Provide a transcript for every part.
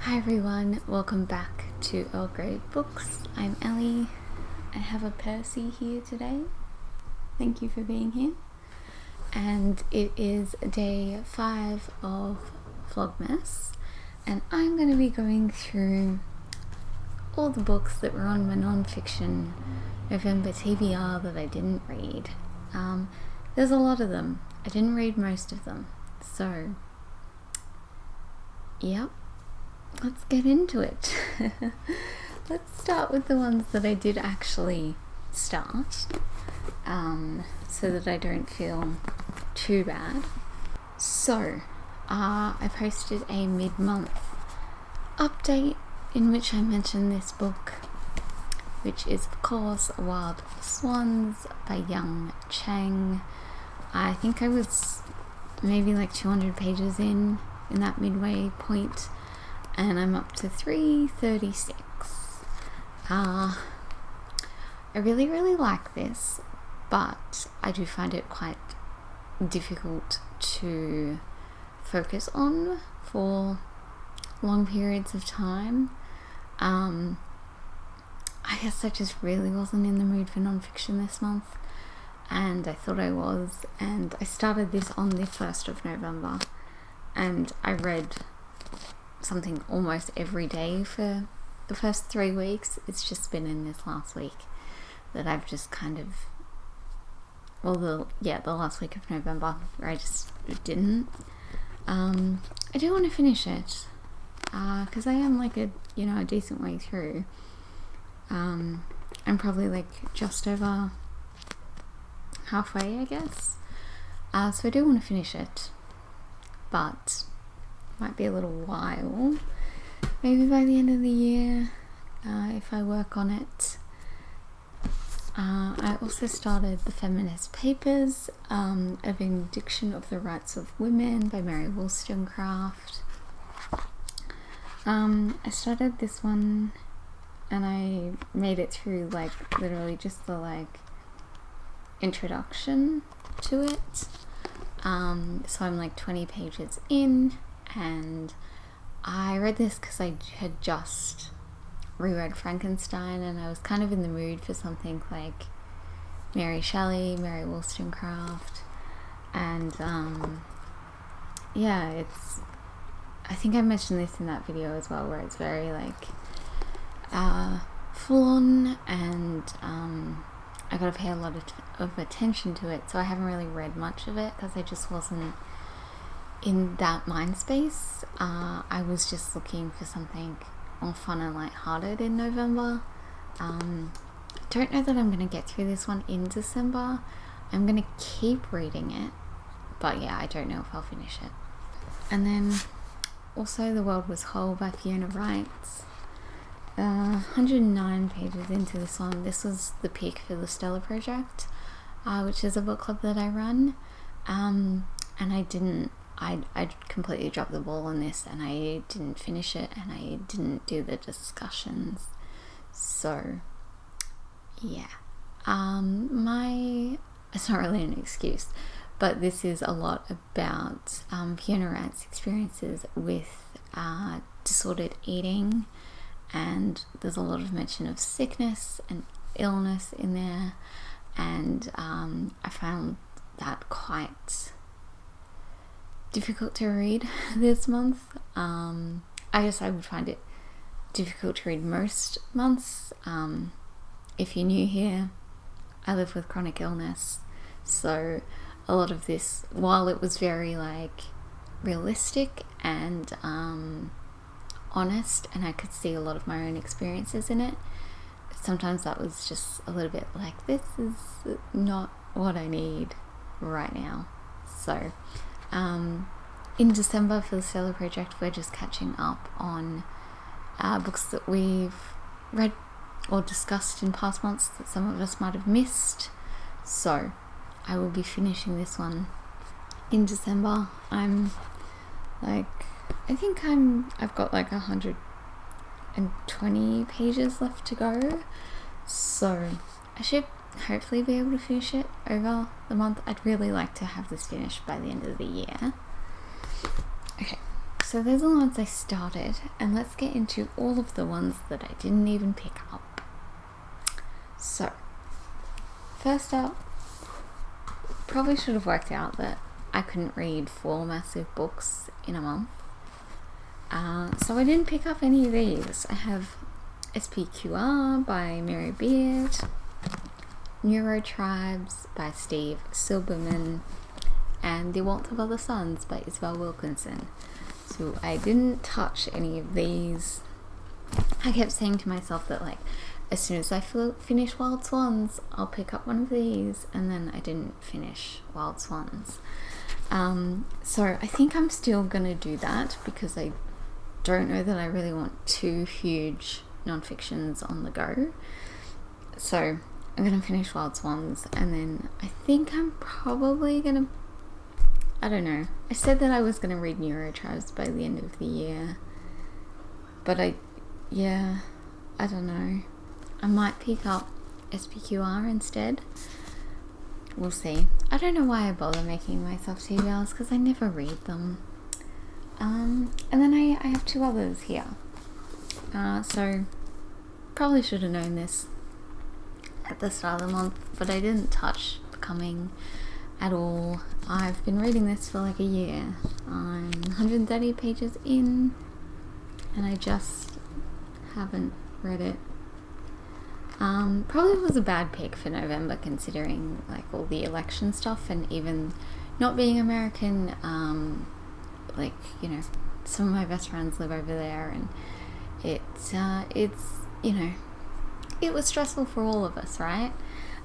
Hi everyone, welcome back to Earl Grey Books. I'm Ellie. I have a Percy here today. Thank you for being here. And it is day 5 of Vlogmas, and I'm going to be going through all the books that were on my non-fiction November TBR that I didn't read. There's a lot of them. I didn't read most of them, so yep. Let's get into it. Let's start with the ones that I did actually start, so that I don't feel too bad. So, I posted a mid-month update in which I mentioned this book, which is of course Wild Swans by Young Chang. I think I was maybe like 200 pages in that midway point, and I'm up to 336. I really like this, but I do find it quite difficult to focus on for long periods of time. I guess I just really wasn't in the mood for non-fiction this month, and I thought I was, and I started this on the 1st of November, and I read something almost every day for the first 3 weeks. It's just been in this last week that I've just kind of, the last week of November where I just didn't. I do want to finish it because I am like a decent way through. I'm probably like just over halfway, I guess. So I do want to finish it, but might be a little while, maybe by the end of the year, if I work on it. I also started the Feminist Papers, A Vindication of the Rights of Women by Mary Wollstonecraft. I started this one and I made it through like literally just the introduction to it. So I'm like 20 pages in, and I read this because I had just reread Frankenstein and I was kind of in the mood for something like Mary Shelley, Mary Wollstonecraft, and I think I mentioned this in that video as well, where it's very full on, and I gotta pay a lot of attention to it, so I haven't really read much of it because I just wasn't in that mind space. I was just looking for something more fun and lighthearted in November. Don't know that I'm going to get through this one in December. I'm going to keep reading it, but yeah, I don't know if I'll finish it. And then also The World Was Whole by Fiona Wright. 109 pages into this one. This was the pick for the Stellar Project, which is a book club that I run, and I completely dropped the ball on this, and I didn't finish it, and I didn't do the discussions. So yeah, it's not really an excuse, but this is a lot about Fiona Wright's experiences with disordered eating, and there's a lot of mention of sickness and illness in there, and I found that quite difficult to read this month. I guess I would find it difficult to read most months. If you're new here, I live with chronic illness, so a lot of this, while it was very realistic and honest, and I could see a lot of my own experiences in it, sometimes that was just a little bit like, this is not what I need right now. So in December for the Stellar Project, we're just catching up on books that we've read or discussed in past months that some of us might have missed. So I will be finishing this one in December. I've got 120 pages left to go, so I should hopefully be able to finish it over the month. I'd really like to have this finished by the end of the year. Okay, so so those are the ones I started, and let's get into all of the ones that I didn't even pick up. So, first up, probably should have worked out that I couldn't read 4 massive books in a month. So I didn't pick up any of these. I have Spqr by Mary Beard, Neurotribes by Steve Silberman, and The Waltz of Other Suns by Isabel Wilkinson. So I didn't touch any of these. I kept saying to myself that, like, as soon as I finish Wild Swans, I'll pick up one of these, and then I didn't finish Wild Swans. So I think I'm still gonna do that because I don't know that I really want 2 huge non-fictions on the go. So I'm gonna finish Wild Swans, and then I think I'm probably gonna, I don't know, I said that I was gonna read Neurotribes by the end of the year, but I don't know, I might pick up Spqr instead. We'll see. I don't know why I bother making myself TBRs, because I never read them. And then I have 2 others here. So probably should have known this at the start of the month, but I didn't touch Becoming at all. I've been reading this for like a year. I'm 130 pages in, and I just haven't read it. Probably was a bad pick for November, considering like all the election stuff, and even not being American, like, you know, some of my best friends live over there, and it's you know, it was stressful for all of us, right?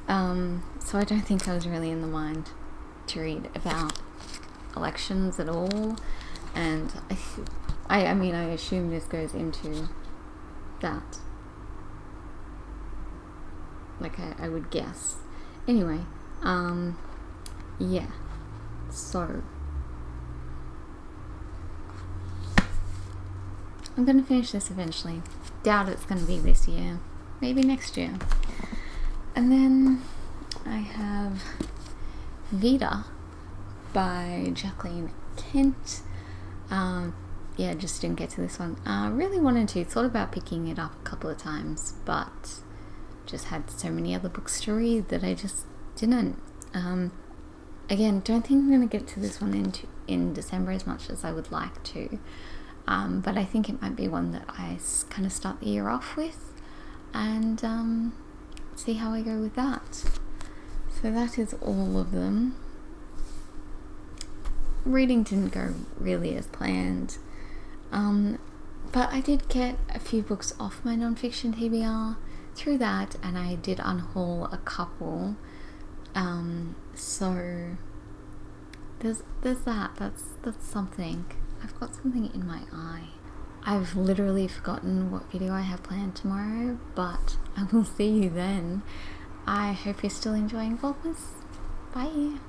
So I don't think I was really in the mind to read about elections at all, and I mean, I assume this goes into that. Like, I would guess. Anyway, yeah, so I'm gonna finish this eventually. Doubt it's gonna be this year, maybe next year. And then I have Veda by Jacqueline Kent. Yeah, just didn't get to this one. Really wanted to, thought about picking it up a couple of times, but just had so many other books to read that I just didn't. Again, don't think I'm going to get to this one in December as much as I would like to, but I think it might be one that I kind of start the year off with, and see how I go with that. So that is all of them. Reading didn't go really as planned, but I did get a few books off my non-fiction TBR through that, and I did unhaul a couple, so there's that. That's something. I've got something in my eye. I've literally forgotten what video I have planned tomorrow, but I will see you then. I hope you're still enjoying Vlogmas. Bye.